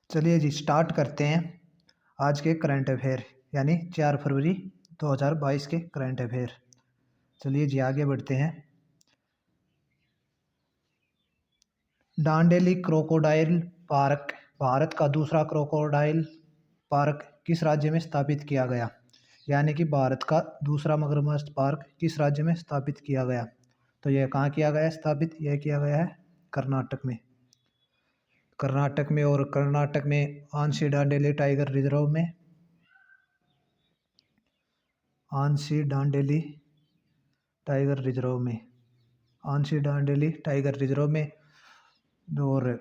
चलिए जी स्टार्ट करते हैं आज के करंट अफेयर यानी 4 फरवरी 2022 के करंट अफेयर। चलिए जी आगे बढ़ते हैं। डांडेली क्रोकोडाइल पार्क भारत का दूसरा क्रोकोडाइल पार्क किस राज्य में स्थापित किया गया? यानी कि भारत का दूसरा मगरमच्छ पार्क किस राज्य में स्थापित किया गया? तो यह कहाँ किया गया है स्थापित? यह किया गया है कर्नाटक में। और कर्नाटक में आंशी डांडेली टाइगर रिजर्व में आंशी डांडेली टाइगर रिजर्व में। और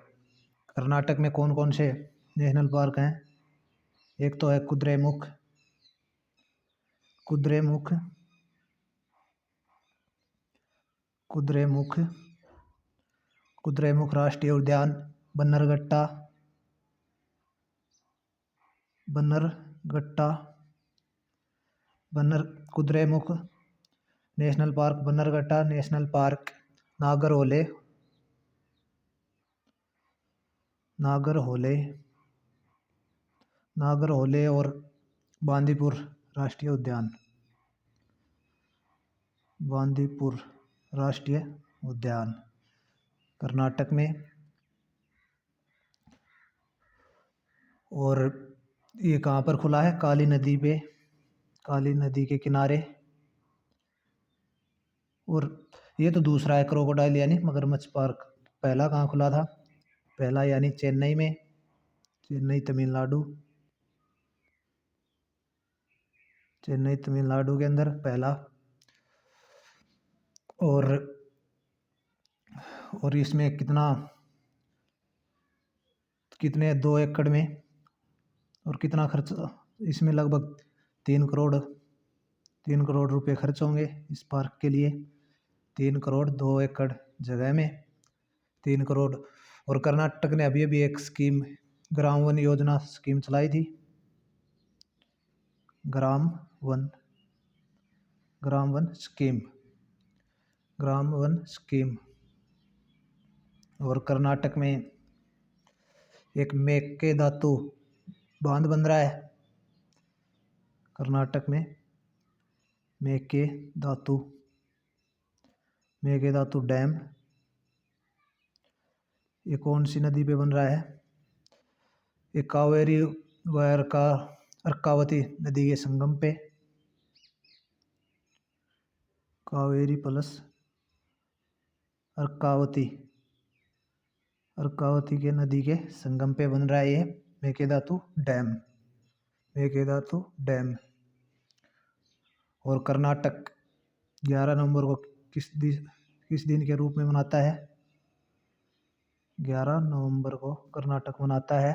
कर्नाटक में कौन कौन से नेशनल पार्क हैं? एक तो है कुद्रेमुख राष्ट्रीय उद्यान, Kudremukh national park, Bannerghatta national park, Nagarhole और बांदीपुर राष्ट्रीय उद्यान कर्नाटक में। और ये कहाँ पर खुला है? काली नदी के किनारे। और ये तो दूसरा है क्रोकोडाइल यानी मगरमच्छ पार्क। पहला कहाँ खुला था? पहला यानी चेन्नई तमिलनाडु के अंदर पहला। और इसमें कितने 2 एकड़ में और कितना खर्च? इसमें लगभग 3 करोड़ रुपए खर्च होंगे इस पार्क के लिए। 3 करोड़ 2 एकड़ जगह में 3 करोड़। और कर्नाटक ने अभी एक स्कीम ग्राम वन योजना स्कीम चलाई थी। Gram one scheme. और कर्नाटक में एक मेकेदातु बांध बन रहा है। कर्नाटक में मेकेदातु डैम। ये कौन सी नदी पे बन रहा है? ये कावेरी व अर्कावती नदी के संगम पे। कावेरी प्लस अर्कावती के नदी के संगम पे बन रहा है ये मेकेदातु डैम। और कर्नाटक 11 नवंबर को किस दिन के रूप में मनाता है? 11 नवंबर को कर्नाटक मनाता है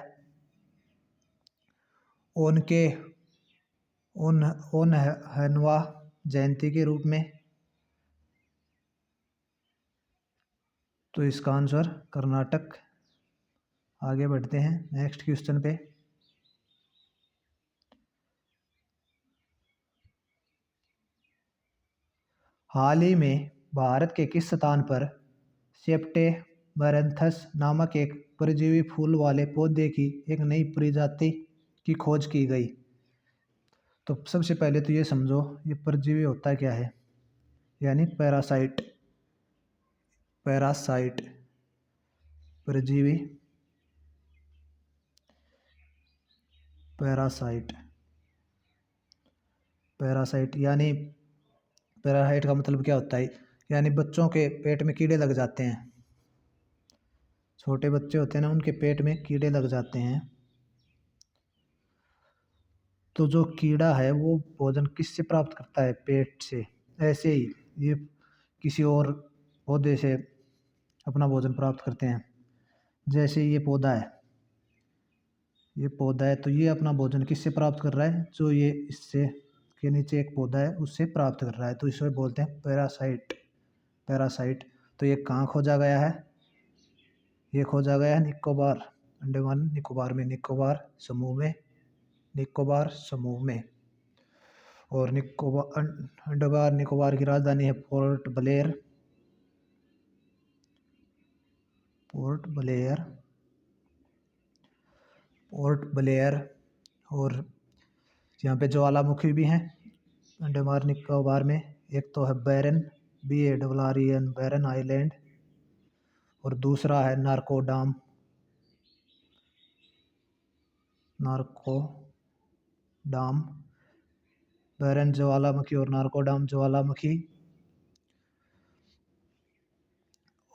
ओनहनुआ जयंती के रूप में। तो इसका आंसर कर्नाटक। आगे बढ़ते हैं नेक्स्ट क्वेश्चन पे। हाल ही में भारत के किस स्थान पर सेप्टेमरैंथस नामक एक परजीवी फूल वाले पौधे की एक नई प्रजाति की खोज की गई? तो सबसे पहले तो ये समझो ये परजीवी होता क्या है? यानी पैरासाइट परजीवी पैरासाइट यानी पैरासाइट का मतलब क्या होता है? यानी बच्चों के पेट में कीड़े लग जाते हैं। छोटे बच्चे होते हैं ना, उनके पेट में कीड़े लग जाते हैं। तो जो कीड़ा है वो भोजन किससे प्राप्त करता है? पेट से। ऐसे ही ये किसी और पौधे से अपना भोजन प्राप्त करते हैं। जैसे ये पौधा है तो ये अपना भोजन किससे प्राप्त कर रहा है? जो ये इससे के नीचे एक पौधा है उससे प्राप्त कर रहा है, तो इसे बोलते हैं पैरासाइट। तो ये कहाँ खोजा गया है? ये खोजा गया है अंडमान निकोबार समूह में। और अंडमान निकोबार की राजधानी है पोर्ट ब्लेयर। पोर्ट ब्लेयर, और यहाँ पे ज्वालामुखी भी हैं अंडमान निकोबार में। एक तो है बैरन, BARREN, बैरन आइलैंड, और दूसरा है नारकोडाम, बैरन ज्वालामुखी और नारकोडाम ज्वालामुखी।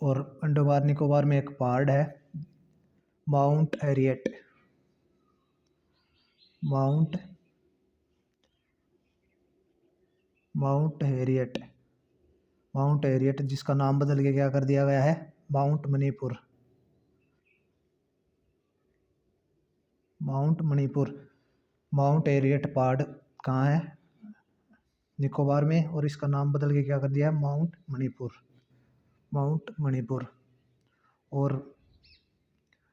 और अंडमान निकोबार में एक पहाड़ है माउंट हैरियट, माउंट हैरियट, जिसका नाम बदल के क्या कर दिया गया है, माउंट मणिपुर। माउंट हैरियट पहाड़ कहाँ है, निकोबार में, और इसका नाम बदल के क्या कर दिया है, माउंट मणिपुर। और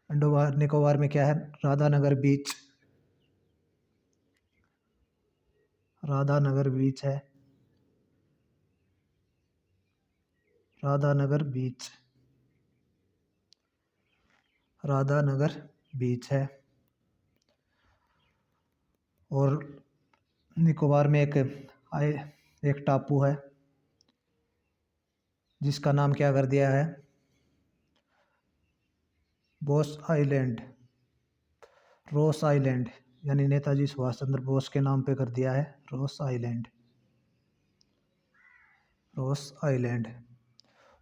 अंडमान निकोबार में क्या है, राधानगर बीच है, राधानगर बीच है। और निकोबार में एक टापू है जिसका नाम क्या कर दिया है, रोस आइलैंड, यानी नेताजी सुभाष चंद्र बोस के नाम पे कर दिया है, रोस आइलैंड।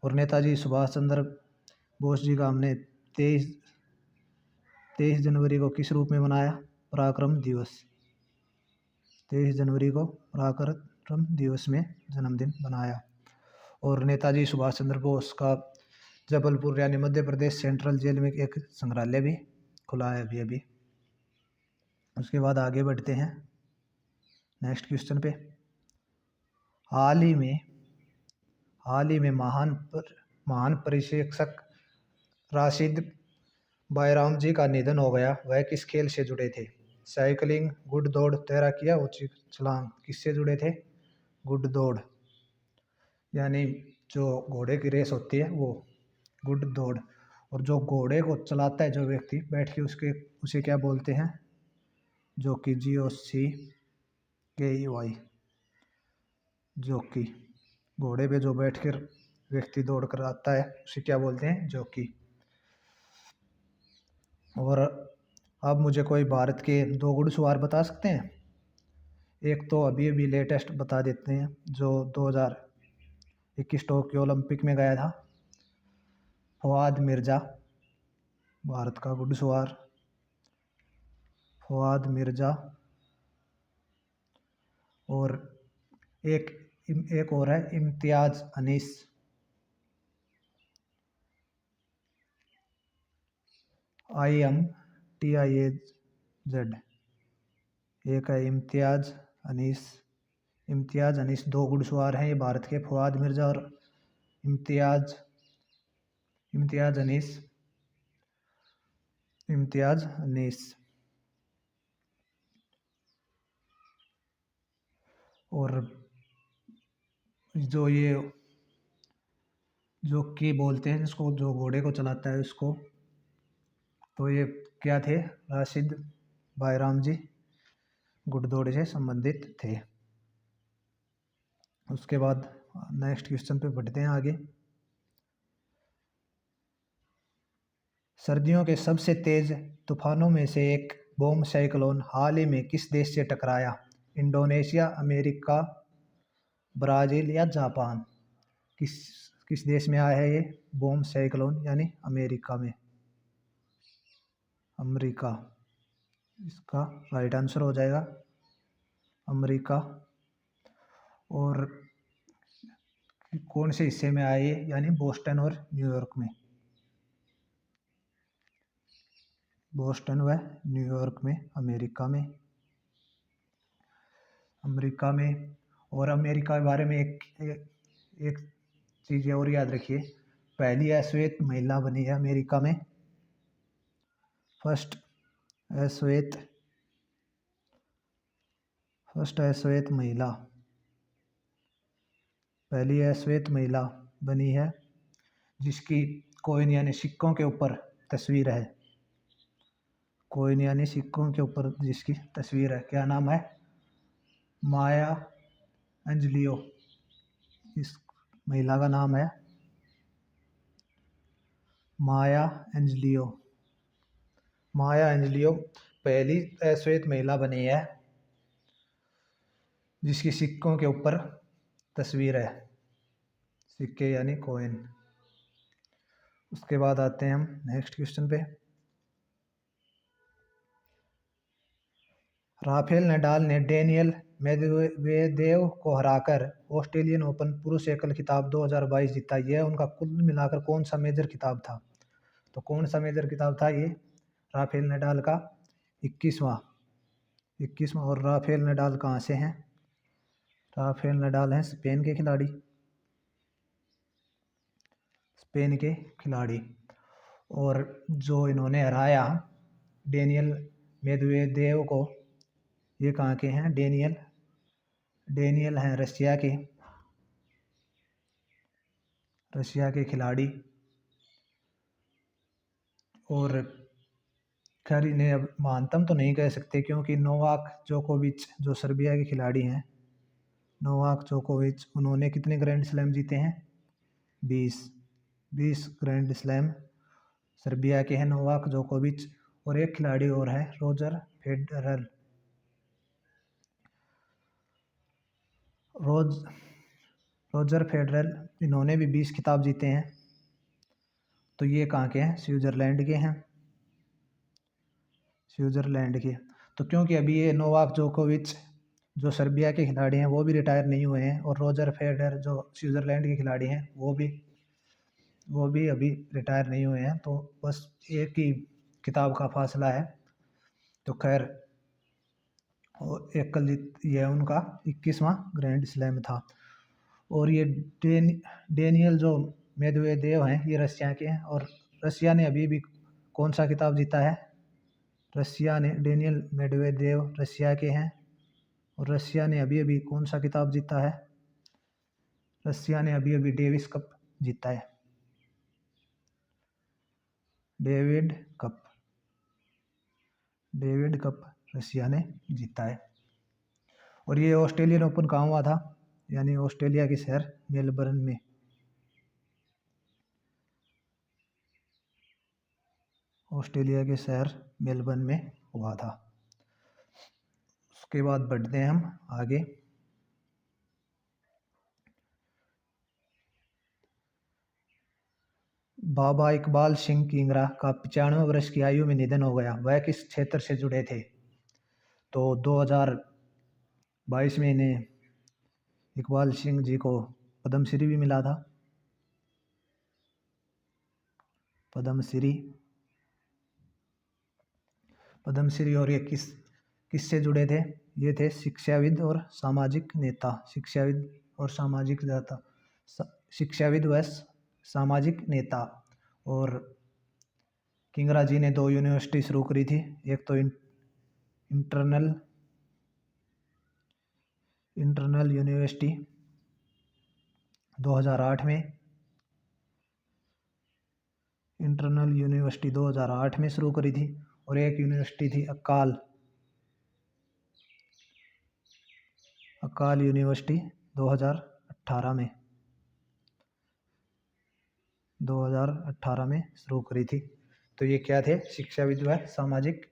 और नेताजी सुभाष चंद्र बोस जी का हमने 23 जनवरी को किस रूप में मनाया, पराक्रम दिवस। 23 जनवरी को पराक्रम दिवस में जन्मदिन बनाया। और नेताजी सुभाष चंद्र बोस का जबलपुर यानी मध्य प्रदेश सेंट्रल जेल में एक संग्रहालय भी खुला है अभी। उसके बाद आगे बढ़ते हैं नेक्स्ट क्वेश्चन पे। हाल ही में महान परिशिक्षक राशिद बायराम जी का निधन हो गया। वह किस खेल से जुड़े थे, साइकिलिंग, गुड दौड़, तैराकी या ऊंची छलांग। किससे जुड़े थे, गुड दौड़, यानी जो घोड़े की रेस होती है वो गुड दौड़। और जो घोड़े को चलाता है जो व्यक्ति बैठ के उसे क्या बोलते हैं, जॉकी, JOCKEY, जॉकी। घोड़े पे जो बैठकर व्यक्ति दौड़ कर आता है उसे क्या बोलते हैं, जॉकी। और अब मुझे कोई भारत के 2 घुड़सवार बता सकते हैं। एक तो अभी लेटेस्ट बता देते हैं, जो 2021 टोक्यो ओलंपिक में गया था, फवाद मिर्ज़ा, भारत का घुड़सवार फवाद मिर्ज़ा। और एक और है इम्तियाज़ अनीस, IMTIAZ। एक है इम्तियाज़ अनीस। 2 घुड़सवार हैं ये भारत के, फवाद मिर्ज़ा और इम्तियाज़ अनीस। और जो ये जॉकी बोलते हैं जिसको, जो घोड़े को चलाता है उसको, तो ये क्या थे, राशिद बायराम जी घुड़दौड़ से संबंधित थे। उसके बाद नेक्स्ट क्वेश्चन पे बढ़ते हैं आगे। सर्दियों के सबसे तेज तूफानों में से एक बॉम्ब साइक्लोन हाल ही में किस देश से टकराया, इंडोनेशिया, अमेरिका, ब्राज़ील या जापान। किस देश में आया है ये बॉम्ब साइक्लोन, यानी अमेरिका। इसका राइट आंसर हो जाएगा अमेरिका। और कौन से हिस्से में आया ये, यानी बोस्टन और न्यूयॉर्क में, बोस्टन व न्यूयॉर्क में, अमेरिका में। और अमेरिका के बारे में एक चीज़ और याद रखिए, पहली अश्वेत महिला बनी है अमेरिका में, फर्स्ट अश्वेत महिला, पहली अश्वेत महिला बनी है, जिसकी कॉइन यानी सिक्कों के ऊपर तस्वीर है। कॉइन यानी सिक्कों के ऊपर जिसकी तस्वीर है, क्या नाम है? माया एंजलियो, इस महिला का नाम है माया एंजलियो। माया एंजलियो पहली श्वेत महिला बनी है जिसकी सिक्कों के ऊपर तस्वीर है, सिक्के यानी कॉइन। उसके बाद आते हैं हम नेक्स्ट क्वेश्चन पे। राफेल नडाल ने डेनियल मेदवेदेव को हराकर ऑस्ट्रेलियन ओपन पुरुष एकल खिताब 2022 जीता। यह उनका कुल मिलाकर कौन सा मेजर खिताब था? तो कौन सा मेजर खिताब था ये? राफेल नडाल का 21वां। और राफेल नडाल कहाँ से हैं? राफेल नडाल हैं स्पेन के खिलाड़ी, स्पेन के खिलाड़ी। और जो इन्होंने हराया डेनियल मेदवेदेव को, ये कहाँ के हैं? डेनियल हैं रशिया के खिलाड़ी। और खैर इन्हें अब महानतम तो नहीं कह सकते क्योंकि नोवाक जोकोविच जो सर्बिया के खिलाड़ी हैं, नोवाक जोकोविच, उन्होंने कितने ग्रैंड स्लैम जीते हैं? 20 ग्रैंड स्लैम सर्बिया के हैं नोवाक जोकोविच। और एक खिलाड़ी और है रोजर फेडरल, इन्होंने भी 20 खिताब जीते हैं। तो ये कहाँ के हैं? स्विट्जरलैंड के। तो क्योंकि अभी ये नोवाक जोकोविच जो सर्बिया के खिलाड़ी हैं वो भी रिटायर नहीं हुए हैं, और रोजर फेडरर जो स्विट्जरलैंड के खिलाड़ी हैं वो भी अभी रिटायर नहीं हुए हैं, तो बस एक ही खिताब का फासला है। तो खैर एकल जीत यह उनका 21वां ग्रैंड स्लैम था। और ये डेनियल जो मेदवेदेव हैं ये रशिया के हैं, और रशिया ने अभी भी कौन सा खिताब जीता है? डेनियल मेदवेदेव रशिया के हैं, और रशिया ने अभी कौन सा खिताब जीता है? रशिया ने अभी डेविस कप जीता है, डेविड कप रशिया ने जीता है। और ये ऑस्ट्रेलियन ओपन कहाँ हुआ था? यानी ऑस्ट्रेलिया के शहर मेलबर्न में। ऑस्ट्रेलिया के शहर मेलबर्न में हुआ था। उसके बाद बढ़ते हैं हम आगे। बाबा इकबाल सिंह किंगरा का 95 वर्ष की आयु में निधन हो गया। वह किस क्षेत्र से जुड़े थे? तो 2022 में इन्हें इकबाल सिंह जी को पद्मश्री भी मिला था, पद्मश्री। और ये किससे जुड़े थे? ये थे शिक्षाविद और सामाजिक नेता। और किंगरा जी ने 2 यूनिवर्सिटी शुरू करी थी, एक तो इंटरनल यूनिवर्सिटी 2008 में, इंटरनल यूनिवर्सिटी 2008 में शुरू करी थी। और एक यूनिवर्सिटी थी अकाल यूनिवर्सिटी 2018 में शुरू करी थी। तो ये क्या थे? शिक्षाविद व सामाजिक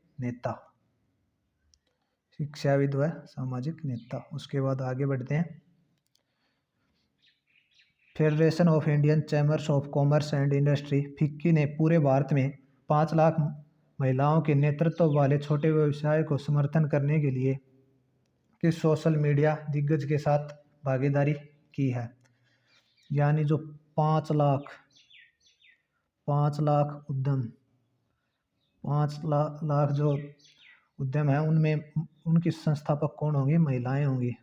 नेता। उसके बाद आगे बढ़ते हैं। Federation of Indian chambers of commerce and industry FICCI ने पूरे भारत में 5 लाख महिलाओं के नेतृत्व वाले छोटे व्यवसाय को समर्थन करने के लिए किस सोशल मीडिया दिग्गज के साथ भागीदारी की है? यानी जो 5 लाख जो उद्यम है उनमें उनकी संस्थापक कौन होंगी? महिलाएं होंगी।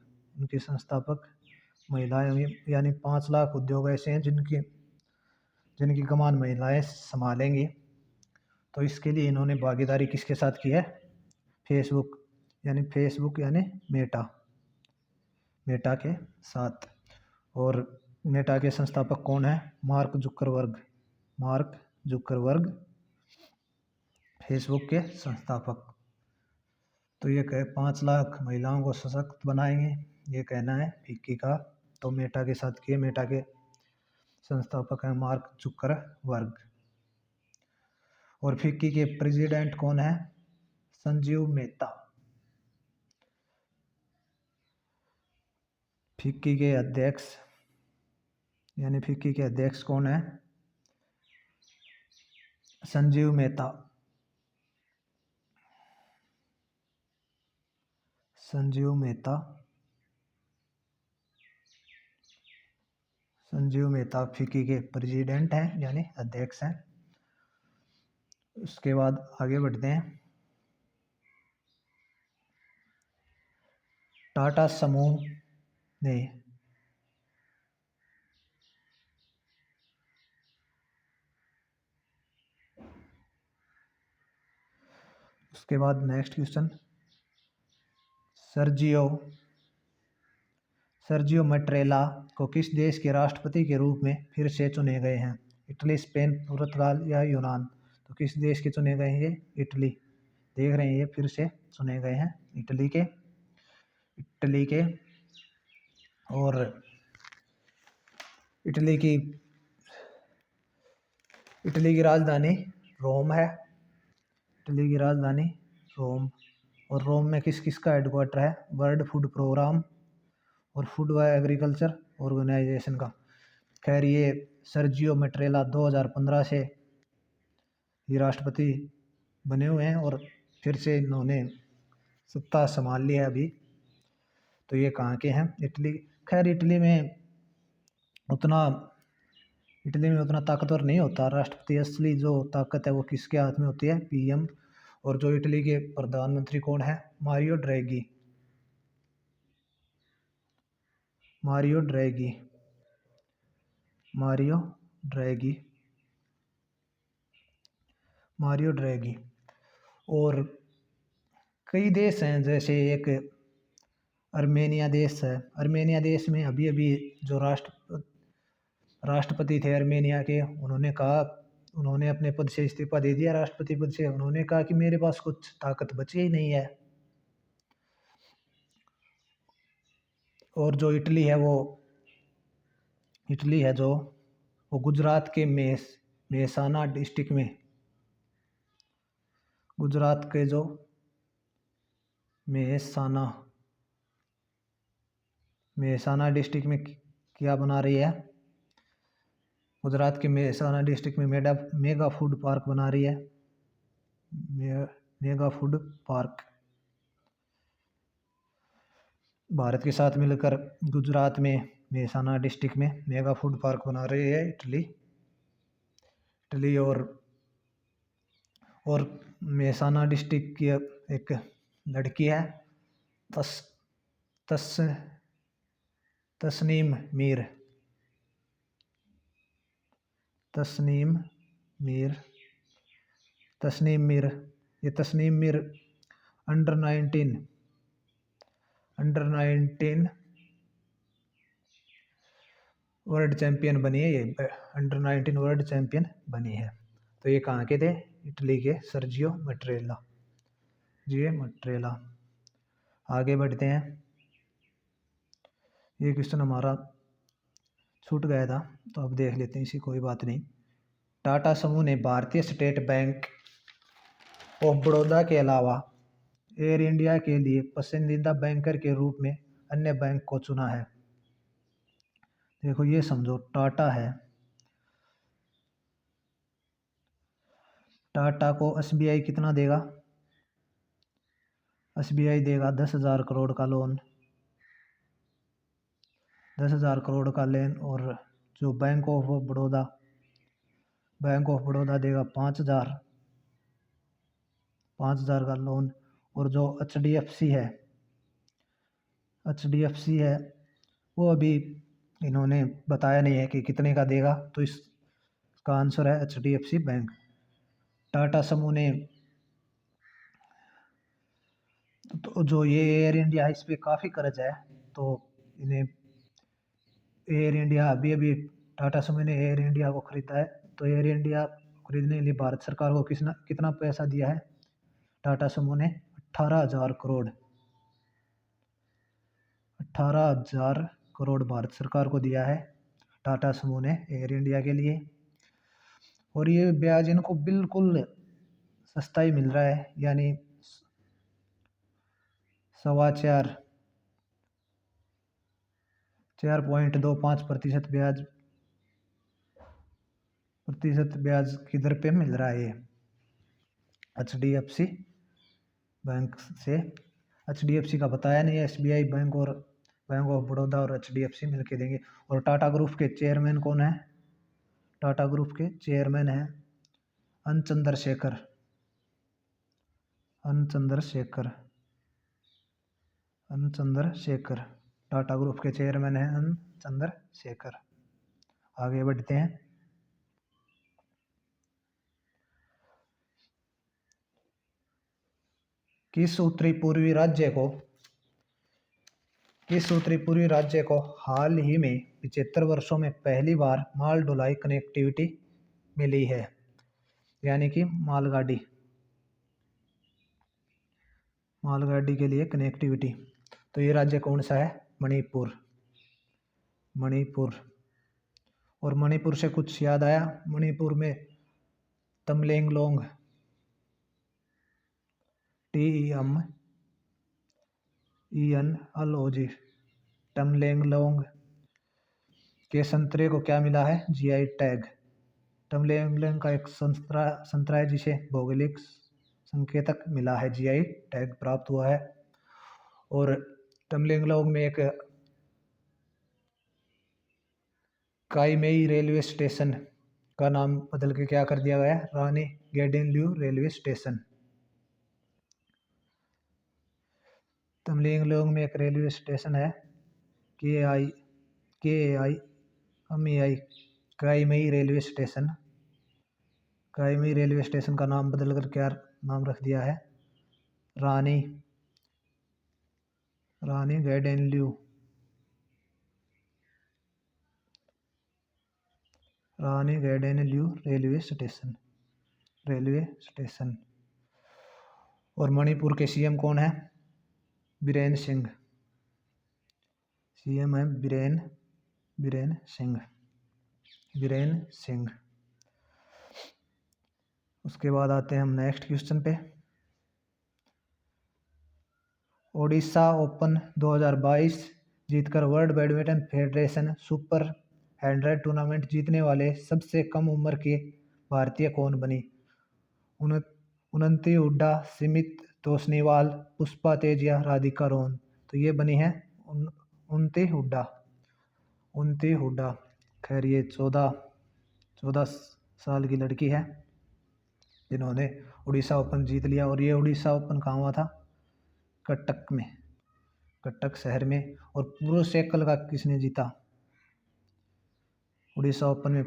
यानी 5 लाख उद्योग ऐसे हैं जिनकी कमान महिलाएं संभालेंगी। तो इसके लिए इन्होंने भागीदारी किसके साथ की है? फेसबुक यानी मेटा के साथ। और मेटा के संस्थापक कौन है? मार्क जुकरबर्ग फेसबुक के संस्थापक। तो ये कहे 5 लाख महिलाओं को सशक्त बनाएंगे, ये कहना है फिक्की का। तो मेटा के साथ किए, मेटा के संस्थापक हैं मार्क जुकरबर्ग। और फिक्की के प्रेसिडेंट कौन है? संजीव मेहता। फिक्की के अध्यक्ष यानी फिक्की के अध्यक्ष कौन है? संजीव मेहता। संजीव मेहता। संजीव मेहता फिक्की के प्रेसिडेंट हैं यानी अध्यक्ष हैं। उसके बाद आगे बढ़ते हैं। टाटा समूह ने उसके बाद नेक्स्ट क्वेश्चन, सर्जियो मैट्रेला को किस देश के राष्ट्रपति के रूप में फिर से चुने गए हैं? इटली, स्पेन, पुर्तगाल या यूनान? तो किस देश के चुने गए हैं ये? इटली। देख रहे हैं ये फिर से चुने गए हैं इटली के। और इटली की राजधानी रोम है। इटली की राजधानी रोम। और रोम में किस किस का हेडक्वार्टर है? वर्ल्ड फूड प्रोग्राम और फूड व एग्रीकल्चर ऑर्गेनाइजेशन का। खैर ये सर्जियो मैट्रेला 2015 से ये राष्ट्रपति बने हुए हैं और फिर से इन्होंने सत्ता संभाल ली है अभी। तो ये कहाँ के हैं? इटली। खैर इटली में उतना ताकतवर नहीं होता राष्ट्रपति। असली जो ताकत है वो किसके हाथ में होती है? पीएम। और जो इटली के प्रधानमंत्री कौन है? मारियो ड्रैगी। मारियो ड्रैगी। और कई देश हैं, जैसे एक अर्मेनिया देश है। अर्मेनिया देश में अभी अभी जो राष्ट्रपति थे अर्मेनिया के, उन्होंने अपने पद से इस्तीफा दे दिया, राष्ट्रपति पद से। उन्होंने कहा कि मेरे पास कुछ ताकत बची ही नहीं है। और जो इटली है जो वो गुजरात के मेहसाना डिस्ट्रिक्ट में, गुजरात के जो मेहसाना डिस्ट्रिक्ट में क्या बना रही है? गुजरात के मेहसाना डिस्ट्रिक्ट में मेगा फूड पार्क बना रही है। Mega food park. भारत के साथ मिलकर गुजरात में मेहसाना डिस्ट्रिक्ट में मेगा फूड पार्क बना रही है इटली। और मेहसाना डिस्ट्रिक्ट की एक लड़की है तस्नीम मीर। ये Tasnim Mir under 19 world champion बनी है। ये अंडर 19 वर्ल्ड चैंपियन बनी है। तो ये कहाँ के थे? इटली के सर्जियो मैट्रेला। आगे बढ़ते हैं। ये क्वेश्चन हमारा छूट गया था तो अब देख लेते हैं इसी, कोई बात नहीं। टाटा समूह ने भारतीय स्टेट बैंक ऑफ बड़ौदा के अलावा एयर इंडिया के लिए पसंदीदा बैंकर के रूप में अन्य बैंक को चुना है। देखो ये समझो, टाटा है, टाटा को एसबीआई कितना देगा? एसबीआई देगा 10,000 करोड़ का लोन, 10,000 करोड़ का लेन। और जो बैंक ऑफ बड़ौदा देगा 5,000 का लोन। और जो एचडीएफसी है वो अभी इन्होंने बताया नहीं है कि कितने का देगा। तो इसका आंसर है एचडीएफसी बैंक। टाटा समूह ने तो जो ये एयर इंडिया है इस पर काफ़ी कर्ज है, तो इन्हें एयर इंडिया अभी टाटा समूह ने एयर इंडिया को खरीदा है। तो एयर इंडिया खरीदने के लिए भारत सरकार को कितना पैसा दिया है? टाटा समूह ने 18,000 करोड़ 18,000 करोड़ भारत सरकार को दिया है टाटा समूह ने एयर इंडिया के लिए। और ये ब्याज इनको बिल्कुल सस्ता ही मिल रहा है, यानी 4.25% ब्याज की दर पे मिल रहा है ये HDFC बैंक से। HDFC का बताया नहीं है, SBI बैंक और बैंक ऑफ बड़ौदा और HDFC मिलके देंगे। और टाटा ग्रुप के चेयरमैन कौन है? टाटा ग्रुप के चेयरमैन है एन चंद्रशेखर। टाटा ग्रुप के चेयरमैन है एन चंद्रशेखर। आगे बढ़ते हैं। किस उत्तरी पूर्वी राज्य को हाल ही में 75 वर्षों में पहली बार माल ढुलाई कनेक्टिविटी मिली है, यानी कि मालगाड़ी के लिए कनेक्टिविटी? तो ये राज्य कौन सा है? मणिपुर। और मणिपुर से कुछ याद आया? मणिपुर में तमलेंगलोंग TEMENLOG तमलेंगलोंग के संतरे को क्या मिला है? GI tag. तमलेंगलोंग का एक संतरा है जिसे भौगोलिक संकेतक मिला है, GI टैग प्राप्त हुआ है। और तमलेंगलोंग में एक काईमेई रेलवे स्टेशन का नाम बदल के क्या कर दिया गया है? Rani Gaidinliu railway station. तमलेंगलोंग में एक रेलवे स्टेशन है KAI Kaimai railway station. Kaimai railway station का नाम बदल कर क्या नाम रख दिया है? Rani Gaidinliu railway station. और मणिपुर के CM कौन है? बीरेन सिंह। उसके बाद आते हैं हम नेक्स्ट क्वेश्चन पे। ओडिशा ओपन 2022 जीतकर world badminton federation super 100 tournament जीतने वाले सबसे कम उम्र के भारतीय कौन बनी? उन्नति हुड्डा, सिमित तोष्णीवाल, पुष्पा तेजिया, राधिका रोहन। तो ये बनी है उन्नति हुड्डा। खैर ये 14 साल की लड़की है जिन्होंने उड़ीसा ओपन जीत लिया। और ये उड़ीसा ओपन कहाँ हुआ था? कटक शहर में। और पुरुष एकल का किसने जीता? उड़ीसा ओपन में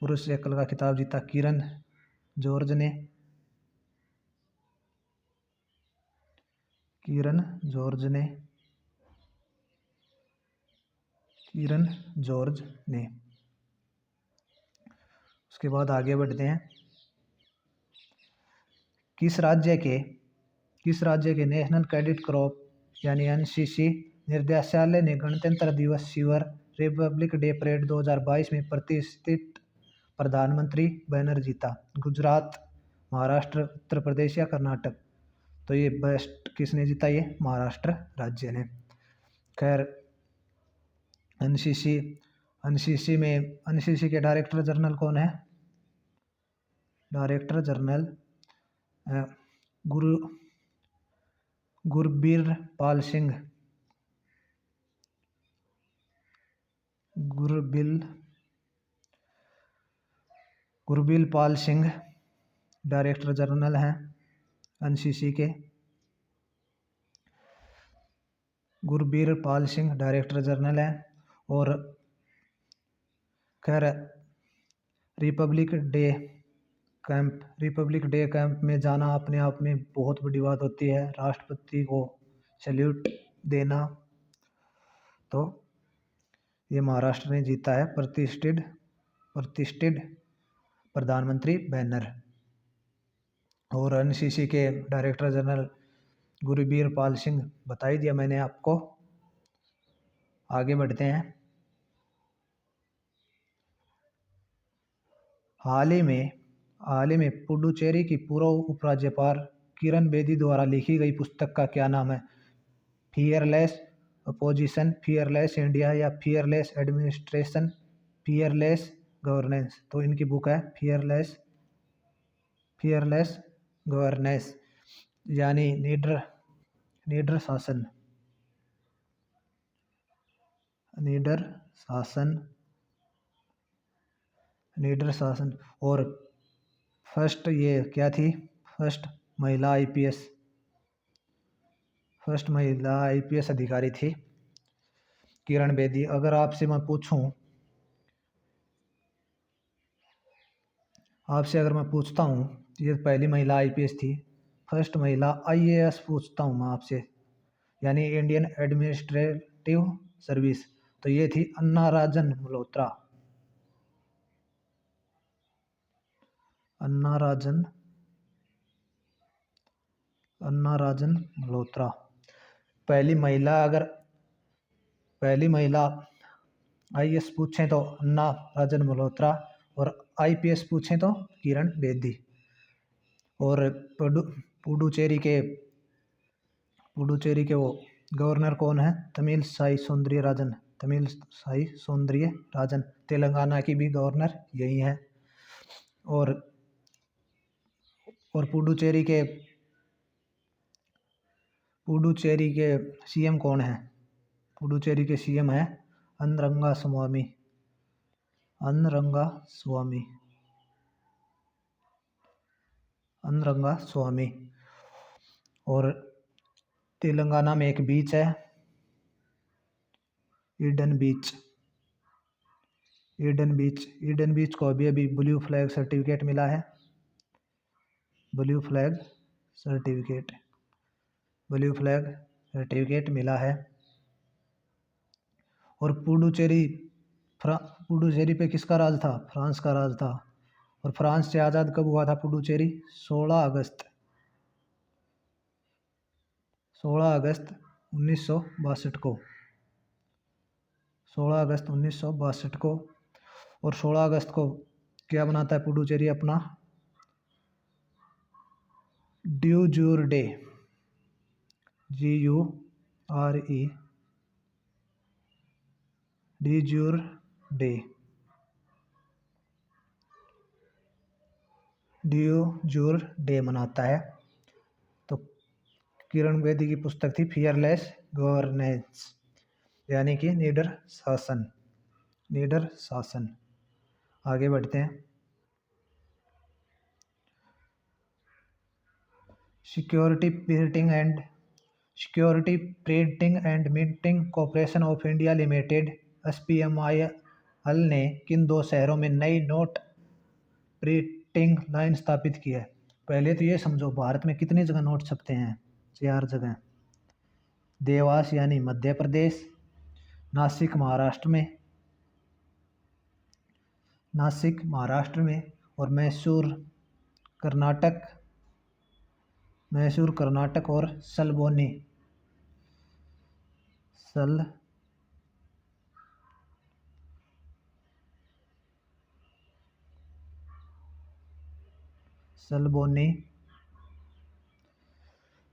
पुरुष एकल का खिताब जीता किरण जॉर्ज ने। उसके बाद आगे बढ़ते हैं। किस राज्य के नेशनल कैडेट कॉर्प यानी NCC निर्देशालय ने गणतंत्र दिवस शिविर रिपब्लिक डे परेड 2022 में प्रतिष्ठित प्रधानमंत्री बैनर जीता? गुजरात, महाराष्ट्र, उत्तर प्रदेश या कर्नाटक? तो ये बेस्ट किसने जीता? ये महाराष्ट्र राज्य ने। खैर NCC के डायरेक्टर जनरल कौन है? Director general Gurbir Pal Singh director general हैं NCC के। गुरबीर पाल सिंह डायरेक्टर जनरल हैं। और खैर रिपब्लिक डे कैंप में जाना अपने आप में बहुत बड़ी बात होती है, राष्ट्रपति को सैल्यूट देना। तो ये महाराष्ट्र ने जीता है प्रतिष्ठित प्रधानमंत्री बैनर। और एनसीसी के डायरेक्टर जनरल गुरबीर पाल सिंह बता ही दिया मैंने आपको। आगे बढ़ते हैं। हाल ही में पुडुचेरी की पूर्व उपराज्यपाल किरण बेदी द्वारा लिखी गई पुस्तक का क्या नाम है? फियरलेस अपोजिशन, फियरलेस इंडिया या फियरलेस एडमिनिस्ट्रेशन, फियरलेस गवर्नेंस। तो इनकी बुक है फियरलेस गवर्नेंस, यानी निडर शासन। और फर्स्ट ये क्या थी? फर्स्ट महिला आईपीएस अधिकारी थी किरण बेदी। अगर आपसे मैं पूछता हूँ, ये पहली महिला आईपीएस थी, फर्स्ट महिला आईएएस पूछता हूँ मैं आपसे, यानी इंडियन एडमिनिस्ट्रेटिव सर्विस, तो ये थी अन्ना राजन मल्होत्रा। अन्ना राजन मल्होत्रा पहली महिला आईएएस पूछें तो अन्ना राजन मल्होत्रा, और आईपीएस पूछें तो किरण बेदी। और पुडुचेरी के वो गवर्नर कौन है? तमिलसाई सौंदरराजन। तेलंगाना की भी गवर्नर यही है। और पुडुचेरी के सीएम कौन है? पुडुचेरी के सीएम है अनरंगा स्वामी। और तेलंगाना में एक बीच है, ईडन बीच को अभी ब्लू फ्लैग सर्टिफिकेट मिला है। ब्लू फ्लैग सर्टिफिकेट मिला है। और पुडुचेरी पे किसका राज था? फ्रांस का राज था। और फ्रांस से आज़ाद कब हुआ था पुडुचेरी? 16 अगस्त 1962 को। 16 अगस्त 1962 को। और 16 अगस्त को क्या बनाता है पुडुचेरी अपना? De jure day, GURE, de jure day मनाता है। तो किरण बेदी की पुस्तक थी फियरलेस गवर्नेंस, यानी कि निडर शासन। आगे बढ़ते हैं। Security printing and minting corporation of India limited SPMIL ने किन 2 शहरों में नई नोट प्रिंटिंग लाइन स्थापित की है? पहले तो ये समझो, भारत में कितनी जगह नोट छपते हैं? 4 जगह। देवास यानी मध्य प्रदेश, नासिक महाराष्ट्र में, और मैसूर कर्नाटक, और सलबोनी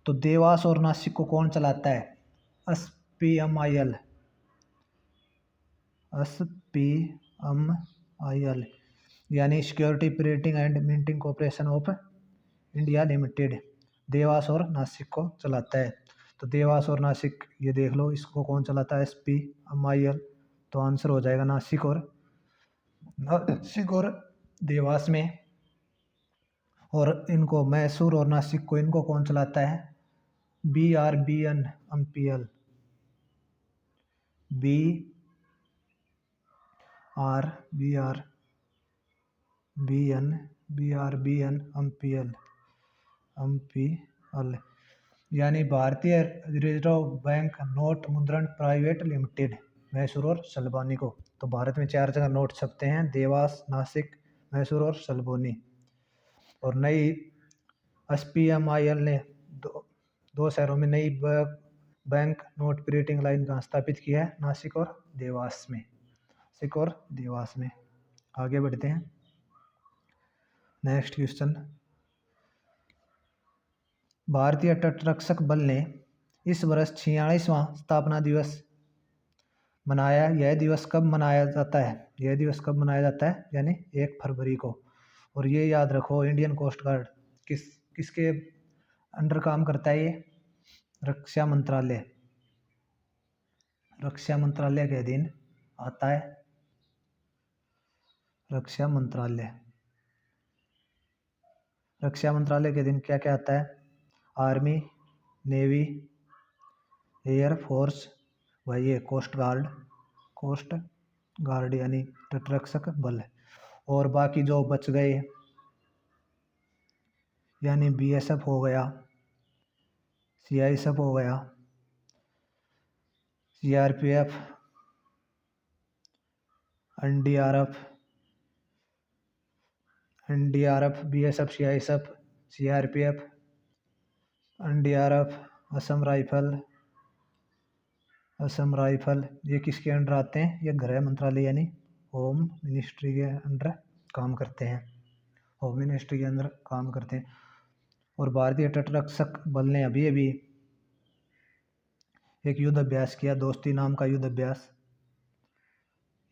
तो देवास और नासिक को कौन चलाता है? SPMIL, यानी security printing and minting corporation of India limited Dewas और नासिक को चलाता है। तो देवास और नासिक ये देख लो, इसको कौन चलाता है? SPMIL। तो आंसर हो जाएगा नासिक और देवास में। और इनको मैसूर और नासिक को इनको कौन चलाता है? BRBNMPL, यानी भारतीय रिजर्व बैंक नोट मुद्रण प्राइवेट लिमिटेड, मैसूर और सलबानी को। तो भारत में 4 जगह नोट छपते हैं, देवास, नासिक, मैसूर और सलबोनी। और नई SPMIL ने दो शहरों में नई बैंक नोट प्रिंटिंग लाइन कहाँ स्थापित की है? नासिक और देवास में। नासिक और देवास में। आगे बढ़ते हैं। नेक्स्ट क्वेश्चन, भारतीय तटरक्षक बल ने इस वर्ष 46वां स्थापना दिवस मनाया। यह दिवस कब मनाया जाता है? यह दिवस कब मनाया जाता है? यानी 1 फरवरी को। और ये याद रखो, इंडियन कोस्ट गार्ड किसके अंडर काम करता है? ये रक्षा मंत्रालय, रक्षा मंत्रालय के अधीन आता है। रक्षा मंत्रालय, रक्षा मंत्रालय के अधीन क्या क्या आता है? आर्मी, नेवी, एयर फोर्स, वही है कोस्ट गार्ड, कोस्ट गार्ड यानी तटरक्षक बल। और बाकी जो बच गए यानी BSF हो गया, CISF हो गया, CRPF, NDRF, BSF, CISF, CRPF, NDRF, Assam rifle, ये किसके अंडर आते हैं? ये गृह मंत्रालय यानी होम मिनिस्ट्री के अंडर काम करते हैं। होम मिनिस्ट्री के अंदर काम करते हैं। और भारतीय तटरक्षक बल ने अभी अभी एक युद्ध अभ्यास किया, दोस्ती नाम का युद्ध अभ्यास।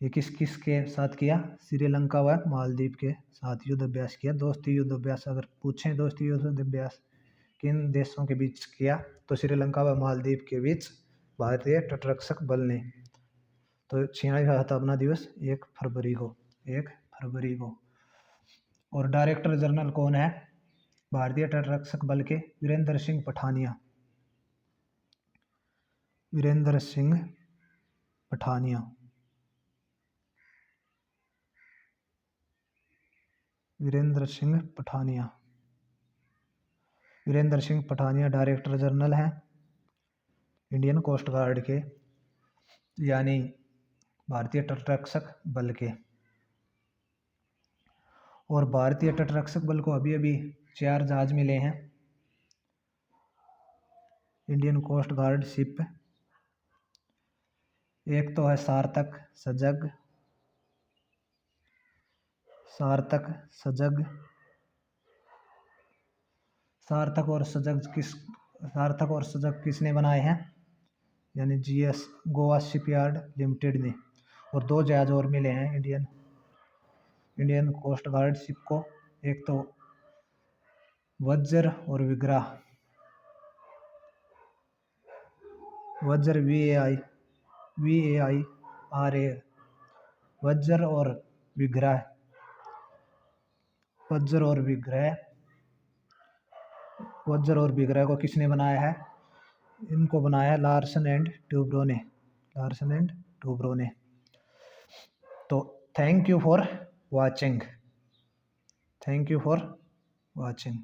ये किस के साथ किया? श्रीलंका व मालदीव के साथ युद्ध अभ्यास किया। दोस्ती युद्ध अभ्यास अगर पूछें, दोस्ती युद्ध अभ्यास किन देशों के बीच किया? तो श्रीलंका व मालदीव के बीच भारतीय तटरक्षक बल ने। तो 46वां स्थापना दिवस 1 फरवरी को, 1 फरवरी को। और डायरेक्टर जनरल कौन है भारतीय तटरक्षक बल के? वीरेंद्र सिंह पठानिया, वीरेंद्र सिंह पठानिया, वीरेंद्र सिंह पठानिया, वीरेंद्र सिंह पठानिया डायरेक्टर जनरल हैं इंडियन कोस्ट गार्ड के, यानी भारतीय तटरक्षक बल के। और भारतीय तटरक्षक बल को अभी अभी 4 जहाज मिले हैं। इंडियन कोस्ट गार्ड शिप, एक तो है सार्थक, सजग, सार्थक, सजग। सार्थक और सजग किसने बनाए हैं? यानी GS गोवा शिपयार्ड लिमिटेड ने। और 2 जहाज और मिले हैं इंडियन कोस्ट गार्ड शिप को, एक तो वज्र और विग्रह, वज्र VAI RA, वज्र और विग्रह, वज्र और विग्रह को किसने बनाया है? इनको बनाया है लार्सन एंड टूब्रो ने, लार्सन एंड टूब्रो ने। तो thank you for watching, thank you for watching.